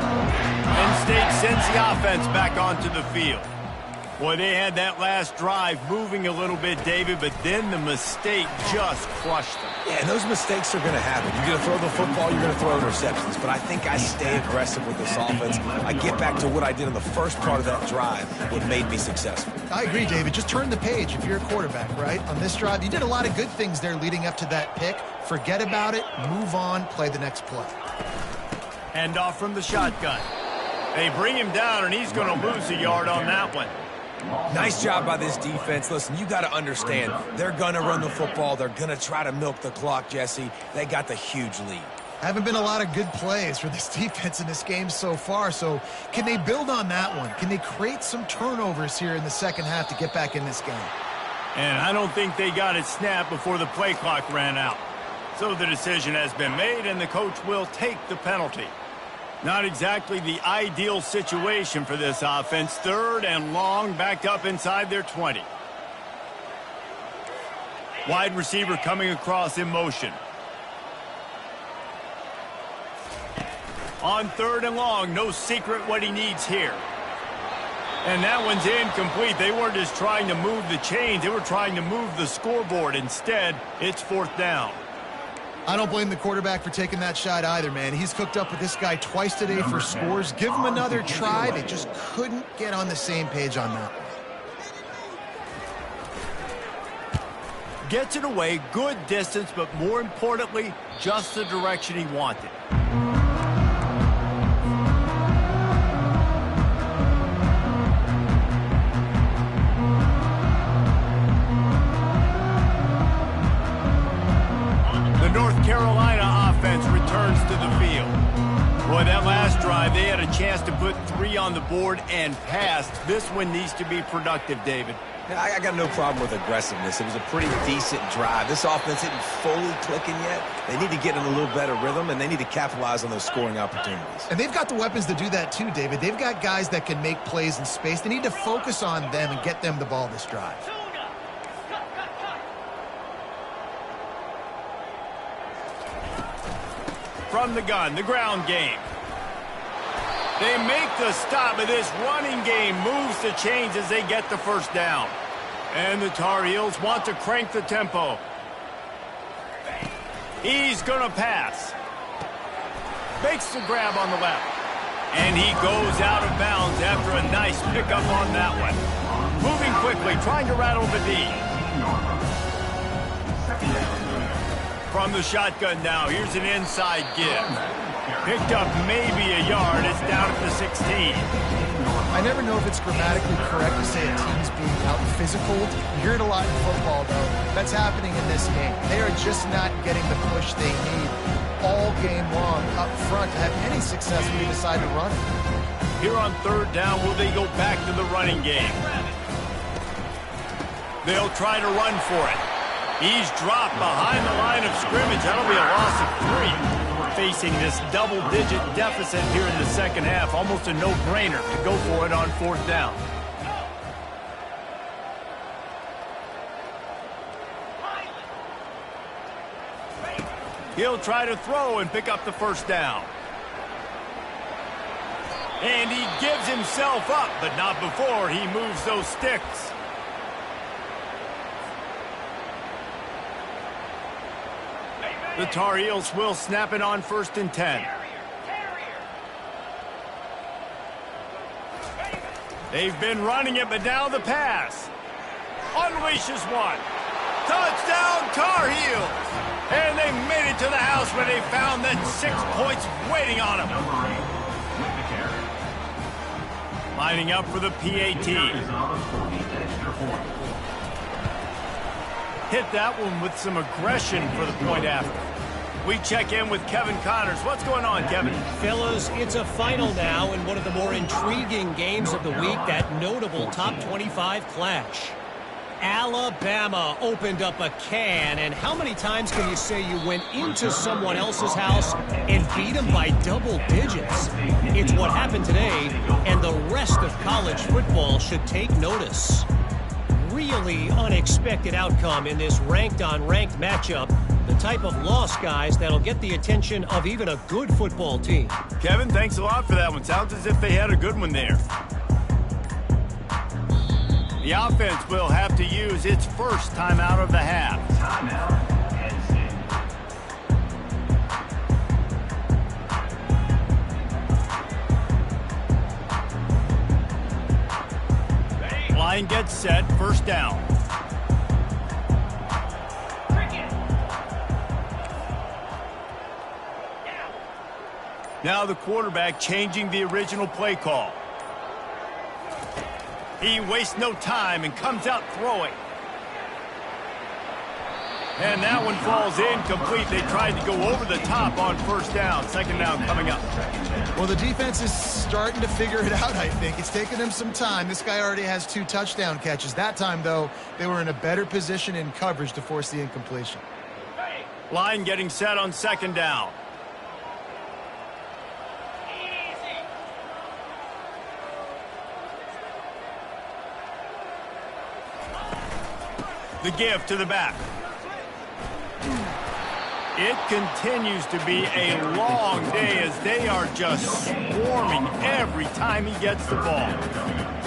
Penn State sends the offense back onto the field. Boy, they had that last drive moving a little bit, David, but then the mistake just crushed them. Yeah, and those mistakes are going to happen. You're going to throw the football, you're going to throw interceptions. But I think I stay aggressive with this offense. I get back to what I did in the first part of that drive, what made me successful. I agree, David. Just turn the page if you're a quarterback, right? On this drive, you did a lot of good things there leading up to that pick. Forget about it, move on, play the next play. Hand off from the shotgun. They bring him down, and he's going to lose a yard on that one. Nice job by this defense. Listen, you got to understand, they're going to run the football. They're going to try to milk the clock, Jesse. They got the huge lead. Haven't been a lot of good plays for this defense in this game so far, so can they build on that one? Can they create some turnovers here in the second half to get back in this game? And I don't think they got it snapped before the play clock ran out. So the decision has been made, and the coach will take the penalty. Not exactly the ideal situation for this offense. 3rd and long, backed up inside their 20. Wide receiver coming across in motion. On 3rd and long, no secret what he needs here. And that one's incomplete. They weren't just trying to move the chains. They were trying to move the scoreboard. Instead, it's 4th down. I don't blame the quarterback for taking that shot either, man. He's cooked up with this guy twice today for scores. Give him another try. They just couldn't get on the same page on that one. Gets it away, good distance, but more importantly, just the direction he wanted. Carolina offense returns to the field. Boy, that last drive, they had a chance to put 3 on the board and passed. This one needs to be productive, David. I got no problem with aggressiveness. It was a pretty decent drive. This offense isn't fully clicking yet. They need to get in a little better rhythm, and they need to capitalize on those scoring opportunities. And they've got the weapons to do that too, David. They've got guys that can make plays in space. They need to focus on them and get them the ball this drive. From the gun, the ground game. They make the stop, but this running game moves the chains as they get the 1st down. And the Tar Heels want to crank the tempo. He's going to pass. Makes the grab on the left. And he goes out of bounds after a nice pickup on that one. Moving quickly, trying to rattle the D. From the shotgun now, here's an inside give. Picked up maybe a yard. It's down at the 16. I never know if it's grammatically correct to say a team's being out-physical. You hear it a lot in football, though. That's happening in this game. They are just not getting the push they need all game long up front to have any success when they decide to run it. Here on 3rd down, will they go back to the running game? They'll try to run for it. He's dropped behind the line of scrimmage. That'll be a loss of 3. Facing this double-digit deficit here in the second half. Almost a no-brainer to go for it on 4th down. He'll try to throw and pick up the 1st down. And he gives himself up, but not before he moves those sticks. The Tar Heels will snap it on 1st and 10. They've been running it, but now the pass. Unleashes one. Touchdown, Tar Heels! And they made it to the house where they found that 6 points waiting on them. Number 8 with the carry. Lining up for the PAT. Is on for the extra point. Hit that one with some aggression for the point after. We check in with Kevin Connors. What's going on, Kevin? Fellas, it's a final now in one of the more intriguing games of the week, that notable top 25 clash. Alabama opened up a can, and how many times can you say you went into someone else's house and beat them by double digits? It's what happened today, and the rest of college football should take notice. Really unexpected outcome in this ranked-on-ranked matchup. The type of loss, guys, that'll get the attention of even a good football team. Kevin, thanks a lot for that one. Sounds as if they had a good one there. The offense will have to use its first timeout of the half. Timeout. Penn State. Line gets set, first down. Now the quarterback changing the original play call. He wastes no time and comes out throwing. And that one falls incomplete. They tried to go over the top on first down. Second down coming up. Well, the defense is starting to figure it out, I think. It's taken them some time. This guy already has 2 touchdown catches. That time, though, they were in a better position in coverage to force the incompletion. Line getting set on second down. The give to the back. It continues to be a long day as they are just swarming every time he gets the ball.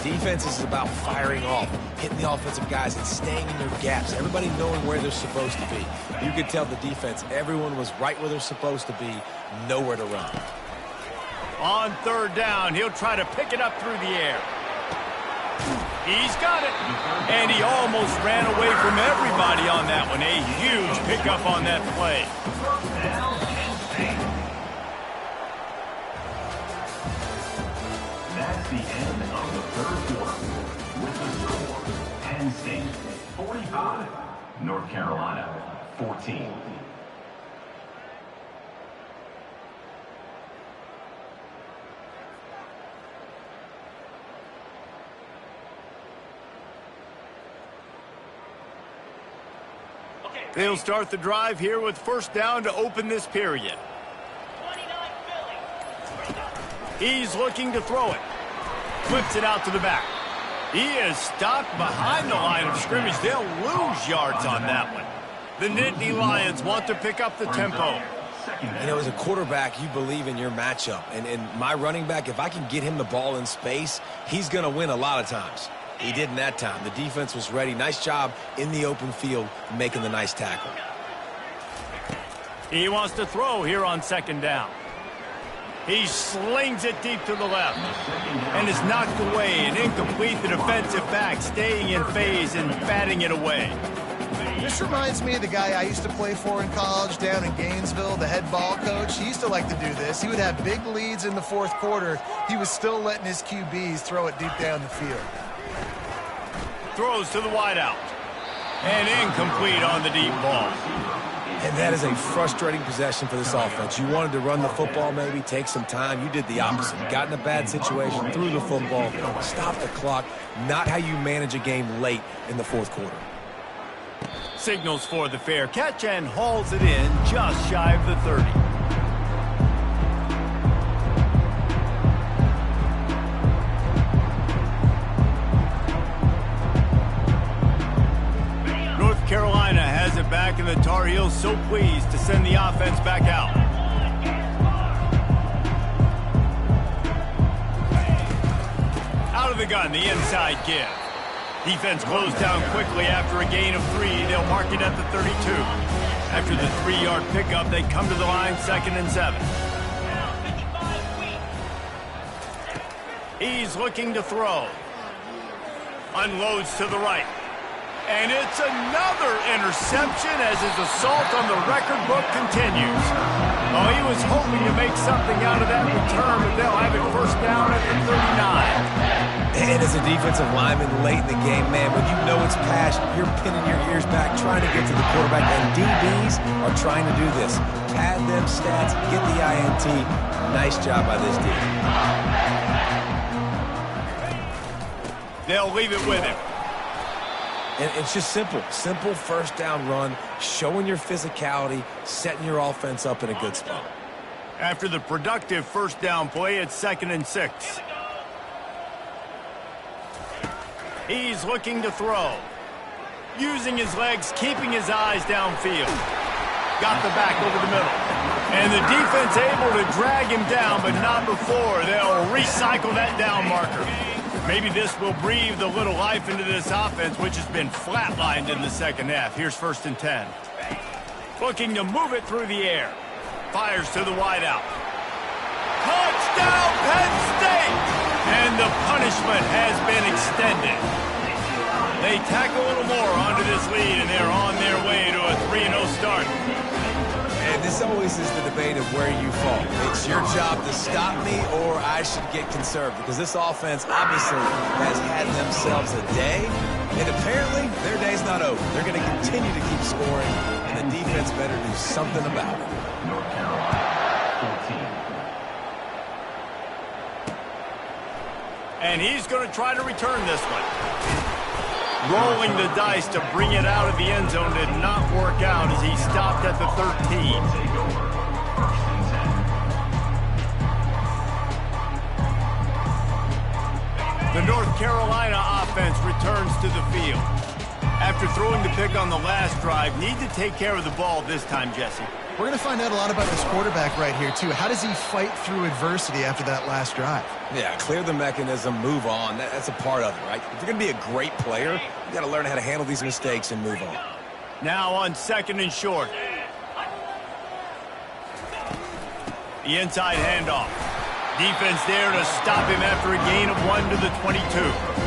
Defense is about firing off, hitting the offensive guys and staying in their gaps. Everybody knowing where they're supposed to be. You could tell the defense, everyone was right where they're supposed to be, nowhere to run. On third down, he'll try to pick it up through the air. He's got it. And he almost ran away from everybody on that one. A huge pickup on that play. That's the end of the third quarter. With the score, Penn State 45, North Carolina 14. They'll start the drive here with first down to open this period. He's looking to throw it. Flips it out to the back. He is stopped behind the line of scrimmage. They'll lose yards on that one. The Nittany Lions want to pick up the tempo. You know, as a quarterback, you believe in your matchup. And my running back, if I can get him the ball in space, he's going to win a lot of times. He did in that time. The defense was ready. Nice job in the open field making the nice tackle. He wants to throw here on second down. He slings it deep to the left and is knocked away and incomplete. The defensive back staying in phase and batting it away. This reminds me of the guy I used to play for in college down in Gainesville, the head ball coach. He used to like to do this. He would have big leads in the fourth quarter. He was still letting his QBs throw it deep down the field. Throws to the wideout. And incomplete on the deep ball. And that is a frustrating possession for this offense. You wanted to run the football, maybe take some time. You did the opposite. You got in a bad situation, threw the football, stopped the clock. Not how you manage a game late in the fourth quarter. Signals for the fair catch and hauls it in just shy of the 30. North Carolina has it back, and the Tar Heels so pleased to send the offense back out. Out of the gun, the inside give. Defense closed down quickly after a gain of 3. They'll mark it at the 32. After the 3-yard pickup, they come to the line, 2nd and 7. He's looking to throw. Unloads to the right. And it's another interception as his assault on the record book continues. Oh, he was hoping to make something out of that return, but they'll have it first down at the 39. And as a defensive lineman late in the game, man, when you know it's pass, you're pinning your ears back, trying to get to the quarterback, and DBs are trying to do this. Pad them stats, get the INT. Nice job by this D. They'll leave it with him. And it's just simple. Simple first down run, showing your physicality, setting your offense up in a good spot. After the productive first down play, it's 2nd and 6. He's looking to throw. Using his legs, keeping his eyes downfield. Got the back over the middle. And the defense able to drag him down, but not before. They'll recycle that down marker. Maybe this will breathe a little life into this offense, which has been flatlined in the second half. Here's 1st and 10. Looking to move it through the air. Fires to the wideout. Touchdown, Penn State! And the punishment has been extended. They tack a little more onto this lead, and they're on their way to a 3-0 start. And this always is the debate of where you fall. It's your job to stop me, or I should get conserved, because this offense obviously has had themselves a day, and apparently their day's not over. They're going to continue to keep scoring, and the defense better do something about it. North Carolina, 14. And he's going to try to return this one. Rolling the dice to bring it out of the end zone did not work out as he stopped at the 13. The North Carolina offense returns to the field. After throwing the pick on the last drive, need to take care of the ball this time, Jesse. We're going to find out a lot about this quarterback right here, too. How does he fight through adversity after that last drive? Yeah, clear the mechanism, move on. That's a part of it, right? If you're going to be a great player, you got to learn how to handle these mistakes and move on. Now on 2nd and short. The inside handoff. Defense there to stop him after a gain of 1 to the 22.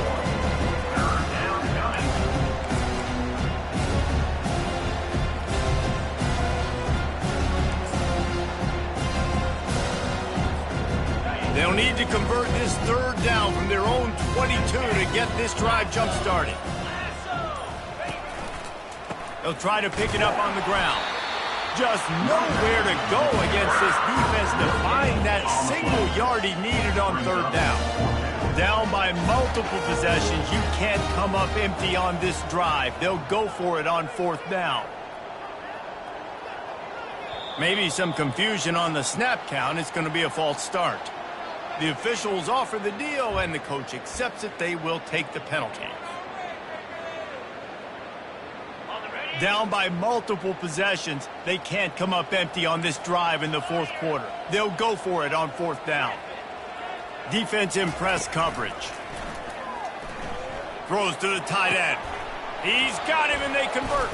They'll need to convert this 3rd down from their own 22 to get this drive jump-started. They'll try to pick it up on the ground. Just nowhere to go against this defense to find that single yard he needed on 3rd down. Down by multiple possessions, you can't come up empty on this drive. They'll go for it on 4th down. Maybe some confusion on the snap count. It's going to be a false start. The officials offer the deal, and the coach accepts it. They will take the penalty. Down by multiple possessions, they can't come up empty on this drive in the 4th quarter. They'll go for it on 4th down. Defense in press coverage. Throws to the tight end. He's got him, and they convert.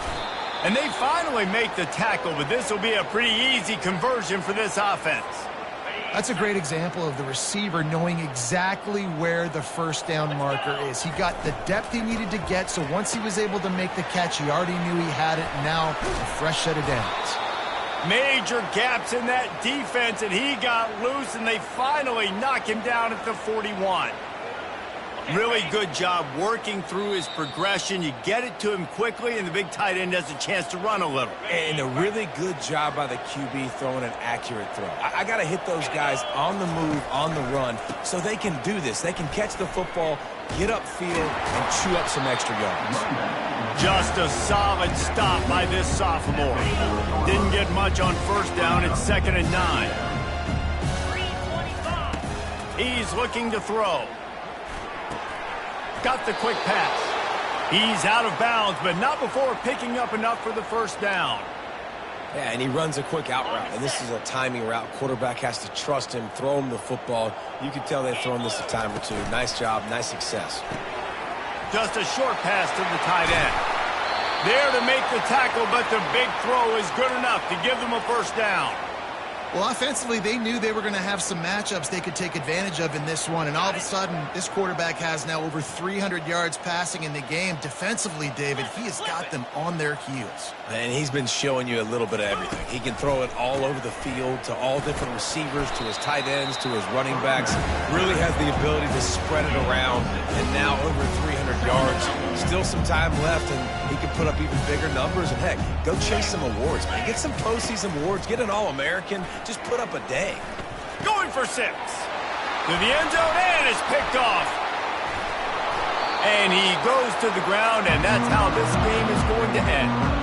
And they finally make the tackle, but this will be a pretty easy conversion for this offense. That's a great example of the receiver knowing exactly where the first down marker is. He got the depth he needed to get, so once he was able to make the catch, he already knew he had it, and now a fresh set of downs. Major gaps in that defense, and he got loose, and they finally knock him down at the 41. Really good job working through his progression. You get it to him quickly, and the big tight end has a chance to run a little. And a really good job by the QB throwing an accurate throw. I got to hit those guys on the move, on the run, so they can do this. They can catch the football, get upfield, and chew up some extra yards. Just a solid stop by this sophomore. Didn't get much on 1st down. It's 2nd and 9. He's looking to throw. Got the quick pass. He's out of bounds, but not before picking up enough for the 1st down. Yeah, and he runs a quick out route, and this is a timing route. Quarterback has to trust him, throw him the football. You can tell they've thrown this a time or two. Nice job, nice success. Just a short pass to the tight end. There to make the tackle, but the big throw is good enough to give them a 1st down. Well, offensively, they knew they were going to have some matchups they could take advantage of in this one, and all of a sudden, this quarterback has now over 300 yards passing in the game. Defensively, David, he has got them on their heels. And he's been showing you a little bit of everything. He can throw it all over the field to all different receivers, to his tight ends, to his running backs. Really has the ability to spread it around, and now over 300 yards. Still some time left, and he can put up even bigger numbers. And, heck, go chase some awards, man. Get some postseason awards. Get an All-American. Just put up a day. Going for 6. To the end zone, and it's picked off. And he goes to the ground, and that's how this game is going to end.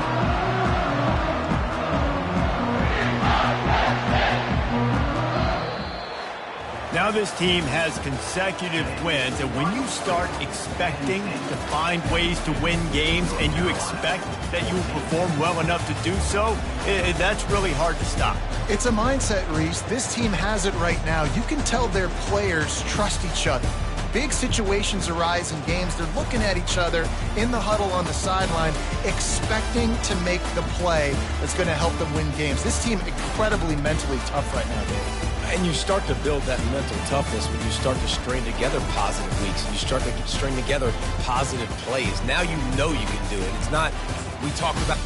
Now this team has consecutive wins, and when you start expecting to find ways to win games and you expect that you will perform well enough to do so, that's really hard to stop. It's a mindset, Reese. This team has it right now. You can tell their players trust each other. Big situations arise in games. They're looking at each other in the huddle on the sideline, expecting to make the play that's going to help them win games. This team incredibly mentally tough right now, Dave. And you start to build that mental toughness when you start to string together positive weeks. You start to string together positive plays. Now you know you can do it. It's not, we talked about